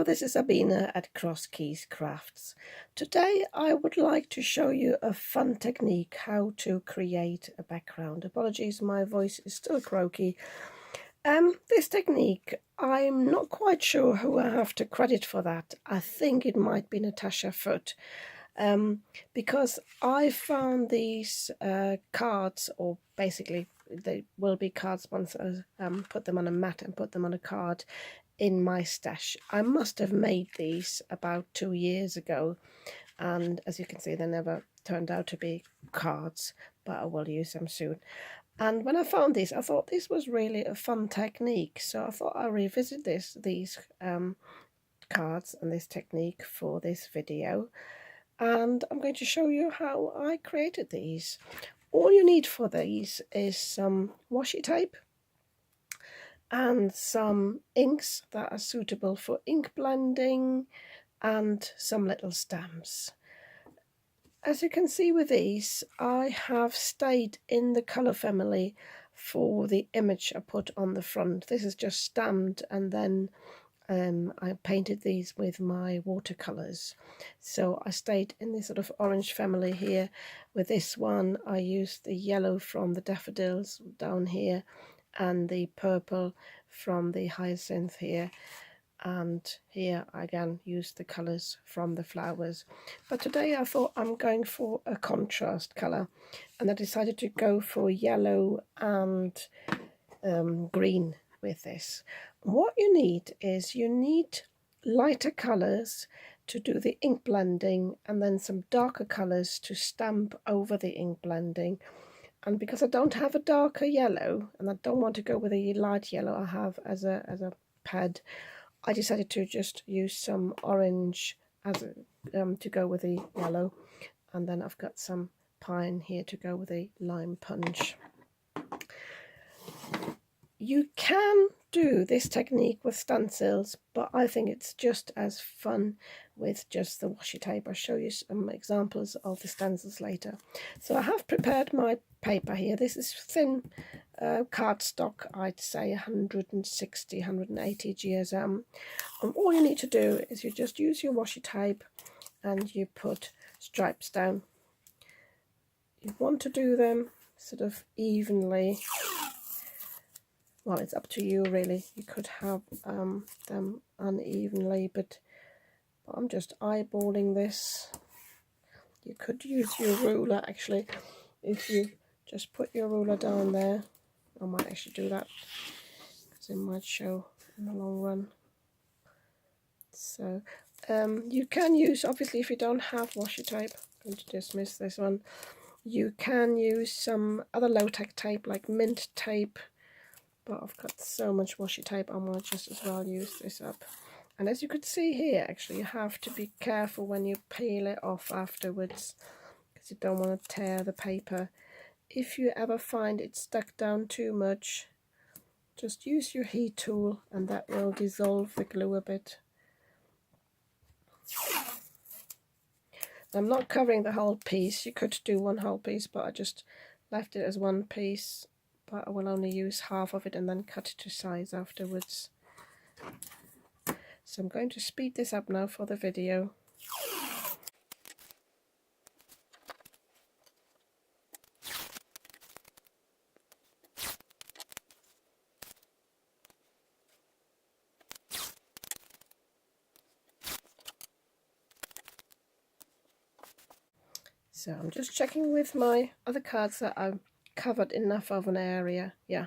this is Sabina at Cross Keys Crafts. Today I would like to show you a fun technique how to create a background. Apologies, my voice is still croaky. This technique, I'm not quite sure who I have to credit for that. I think it might be Natasha Foote. Because I found these cards, or basically they will be cards once I put them on a mat and put them on a card in my stash. I must have made these about 2 years ago, and as you can see, they never turned out to be cards, but I will use them soon. And when I found these, I thought this was really a fun technique, so I thought I'll revisit these cards and this technique for this video, and I'm going to show you how I created these. All you need for these is some washi tape and some inks that are suitable for ink blending and some little stamps. As you can see with these, I have stayed in the colour family for the image I put on the front. This is just stamped, and then I painted these with my watercolours. So I stayed in this sort of orange family here. With this one I used the yellow from the daffodils down here and the purple from the hyacinth here, and here I again used the colours from the flowers. But today I thought I'm going for a contrast colour, and I decided to go for yellow and green with this. What you need is lighter colours to do the ink blending, and then some darker colours to stamp over the ink blending. And because I don't have a darker yellow, and I don't want to go with a light yellow I have as a pad, I decided to just use some orange as to go with the yellow, and then I've got some pine here to go with the lime punch. You can do this technique with stencils, but I think it's just as fun with just the washi tape. I'll show you some examples of the stencils later. So I have prepared my paper here. This is thin cardstock, I'd say 160, 180 GSM. And all you need to do is you just use your washi tape and you put stripes down. You want to do them sort of evenly. Well, it's up to you really. You could have them unevenly, but I'm just eyeballing this. You could use your ruler actually. If you just put your ruler down there, I might actually do that because it might show in the long run. So you can use, obviously if you don't have washi tape, I'm going to dismiss this one, you can use some other low-tech tape like mint tape. But I've got so much washi tape, I'm going to just as well use this up. And as you could see here, actually, you have to be careful when you peel it off afterwards, because you don't want to tear the paper. If you ever find it stuck down too much, just use your heat tool and that will dissolve the glue a bit. I'm not covering the whole piece. You could do one whole piece, but I just left it as one piece. But I will only use half of it and then cut it to size afterwards. So I'm going to speed this up now for the video. So I'm just checking with my other cards that I've covered enough of an area. Yeah,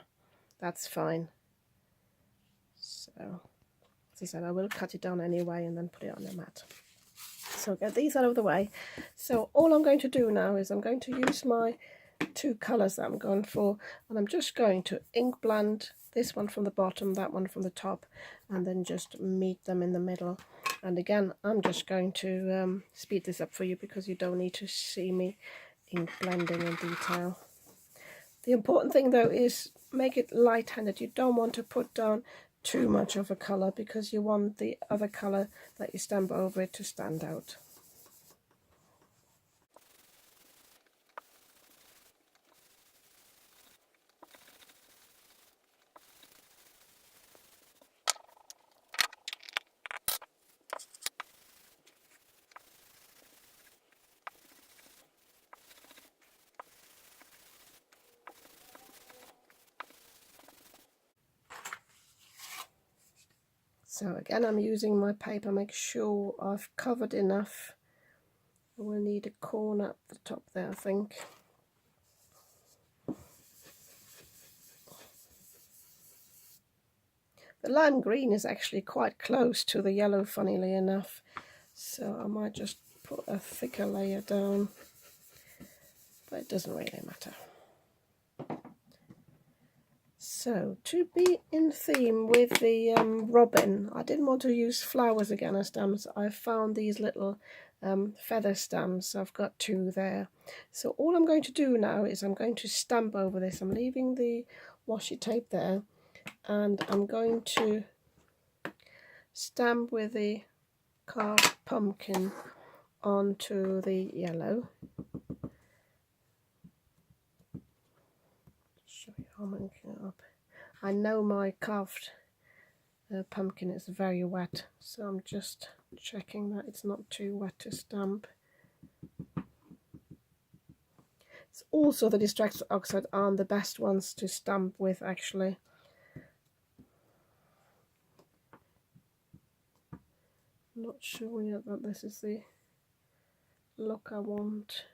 that's fine. So as I said, I will cut it down anyway and then put it on the mat. So get these out of the way. So all I'm going to do now is I'm going to use my two colours that I'm going for, and I'm just going to ink blend this one from the bottom, that one from the top, and then just meet them in the middle. And again, I'm just going to speed this up for you because you don't need to see me ink blending in detail. The important thing though is make it light-handed. You don't want to put down too much of a colour because you want the other colour that you stamp over it to stand out. So again, I'm using my paper, make sure I've covered enough. We'll need a corner up the top there, I think. The lime green is actually quite close to the yellow, funnily enough, so I might just put a thicker layer down, but it doesn't really matter. So, to be in theme with the robin, I didn't want to use flowers again as stamps. I found these little feather stamps. I've got 2 there. So all I'm going to do now is I'm going to stamp over this. I'm leaving the washi tape there, and I'm going to stamp with the carved pumpkin onto the yellow. Show you how I'm making it up. I know my carved pumpkin is very wet, so I'm just checking that it's not too wet to stamp. It's also the distress oxide aren't the best ones to stamp with, actually. I'm not sure yet that this is the look I want.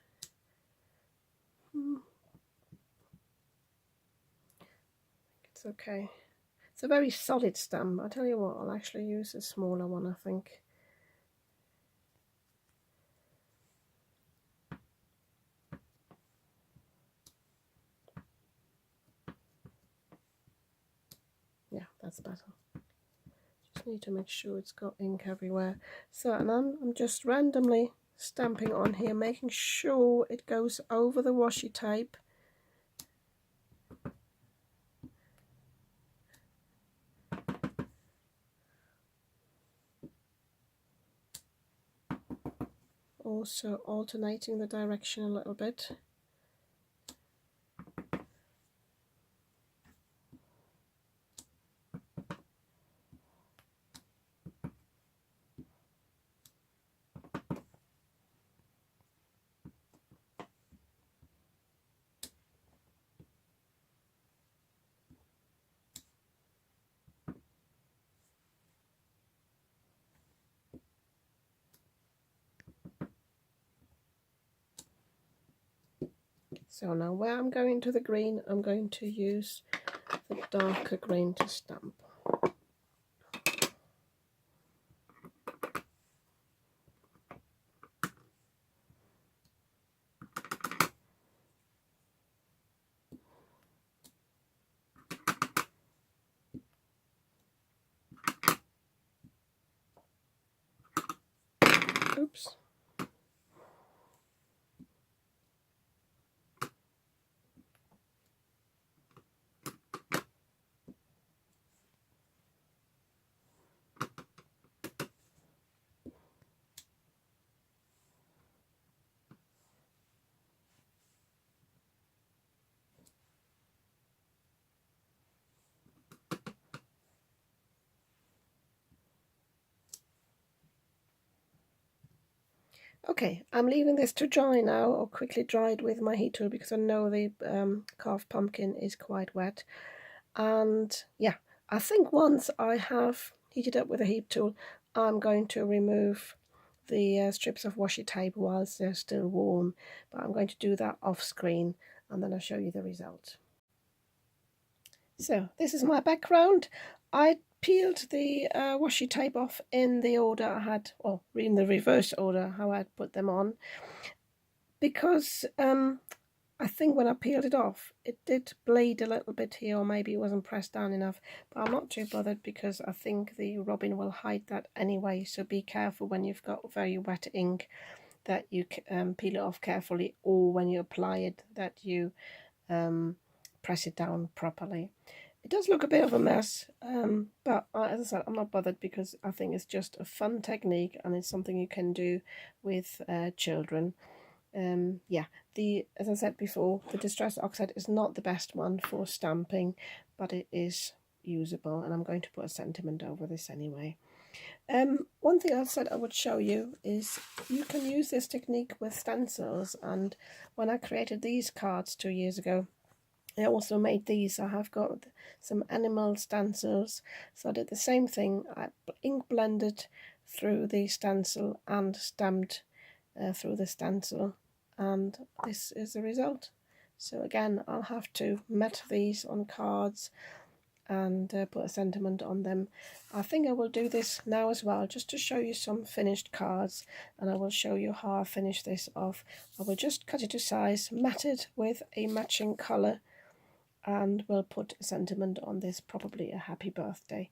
It's okay. It's a very solid stamp. I'll tell you what, I'll actually use a smaller one, I think. Yeah, that's better. Just need to make sure it's got ink everywhere. So, and I'm just randomly stamping on here, making sure it goes over the washi tape. Also alternating the direction a little bit. So now where I'm going to the green, I'm going to use the darker green to stamp. Oops. Okay, I'm leaving this to dry now, or quickly dried with my heat tool, because I know the carved pumpkin is quite wet. And yeah, I think once I have heated up with a heat tool, I'm going to remove the strips of washi tape whilst they're still warm, but I'm going to do that off screen, and then I'll show you the result. So this is my background. I peeled the washi tape off in the order I had, or in the reverse order how I'd put them on, because I think when I peeled it off it did bleed a little bit here, or maybe it wasn't pressed down enough, but I'm not too bothered because I think the robin will hide that anyway. So be careful when you've got very wet ink that you peel it off carefully, or when you apply it that you press it down properly. It does look a bit of a mess, but as I said, I'm not bothered because I think it's just a fun technique and it's something you can do with children. Yeah, as I said before, the distress oxide is not the best one for stamping, but it is usable, and I'm going to put a sentiment over this anyway. One thing I said I would show you is you can use this technique with stencils, and when I created these cards 2 years ago, I also made these. I have got some animal stencils, so I did the same thing. I ink blended through the stencil and stamped through the stencil, and this is the result. So again, I'll have to mat these on cards and put a sentiment on them. I think I will do this now as well, just to show you some finished cards, and I will show you how I finish this off. I will just cut it to size, mat it with a matching colour, and we'll put a sentiment on this, probably a happy birthday.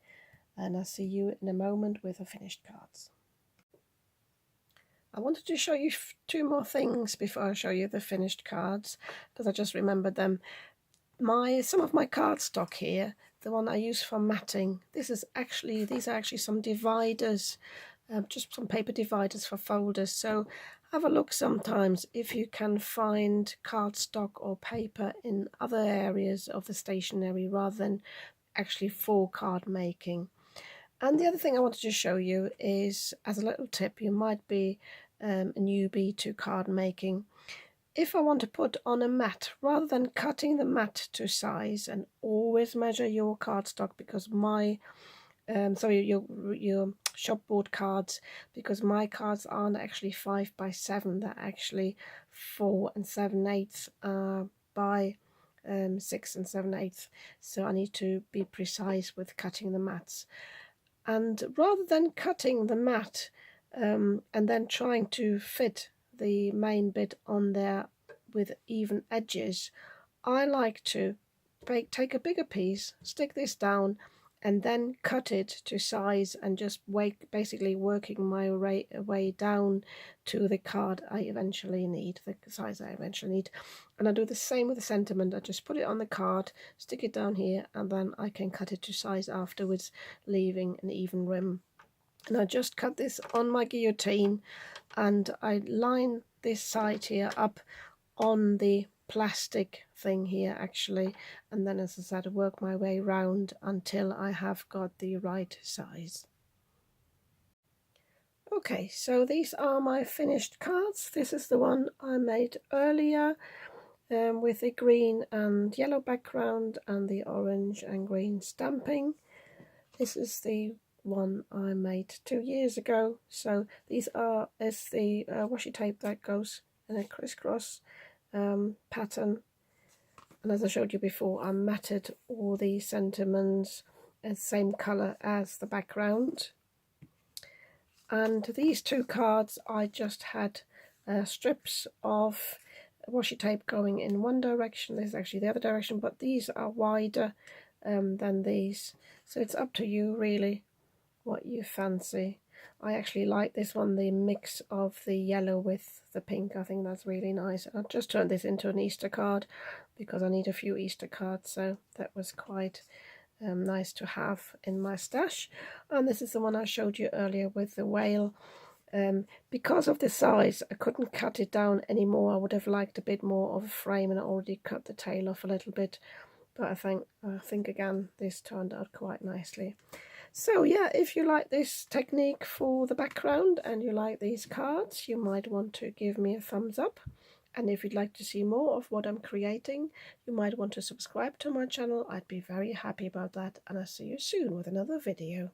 And I'll see you in a moment with the finished cards. I wanted to show you two more things before I show you the finished cards, because I just remembered them. Some of my cardstock here, the one I use for matting, these are actually some dividers, just some paper dividers for folders. So have a look sometimes if you can find cardstock or paper in other areas of the stationery rather than actually for card making. And the other thing I wanted to show you is, as a little tip, you might be a newbie to card making. If I want to put on a mat, rather than cutting the mat to size, and always measure your cardstock, because my your shopboard cards, because my cards aren't actually 5 by 7, they're actually 4 7/8 by 6 7/8. So I need to be precise with cutting the mats. And rather than cutting the mat and then trying to fit the main bit on there with even edges, I like to take a bigger piece, stick this down, and then cut it to size, and just basically working my way down to the card I eventually need, the size I eventually need. And I do the same with the sentiment. I just put it on the card, stick it down here, and then I can cut it to size afterwards, leaving an even rim. And I just cut this on my guillotine, and I line this side here up on the plastic thing here actually, and then, as I said, work my way round until I have got the right size. Okay, so these are my finished cards. This is the one I made earlier with the green and yellow background and the orange and green stamping. This is the one I made 2 years ago. So these are the washi tape that goes in a crisscross pattern, and as I showed you before, I matted all the sentiments the same colour as the background. And these two cards, I just had strips of washi tape going in one direction. This is actually the other direction, but these are wider than these, so it's up to you really what you fancy. I actually like this one, the mix of the yellow with the pink. I think that's really nice. I'll just turn this into an Easter card because I need a few Easter cards, so that was quite nice to have in my stash. And this is the one I showed you earlier with the whale. Because of the size, I couldn't cut it down anymore. I would have liked a bit more of a frame, and I already cut the tail off a little bit, but I think again this turned out quite nicely. So yeah, if you like this technique for the background and you like these cards, you might want to give me a thumbs up. And if you'd like to see more of what I'm creating, you might want to subscribe to my channel. I'd be very happy about that, and I'll see you soon with another video.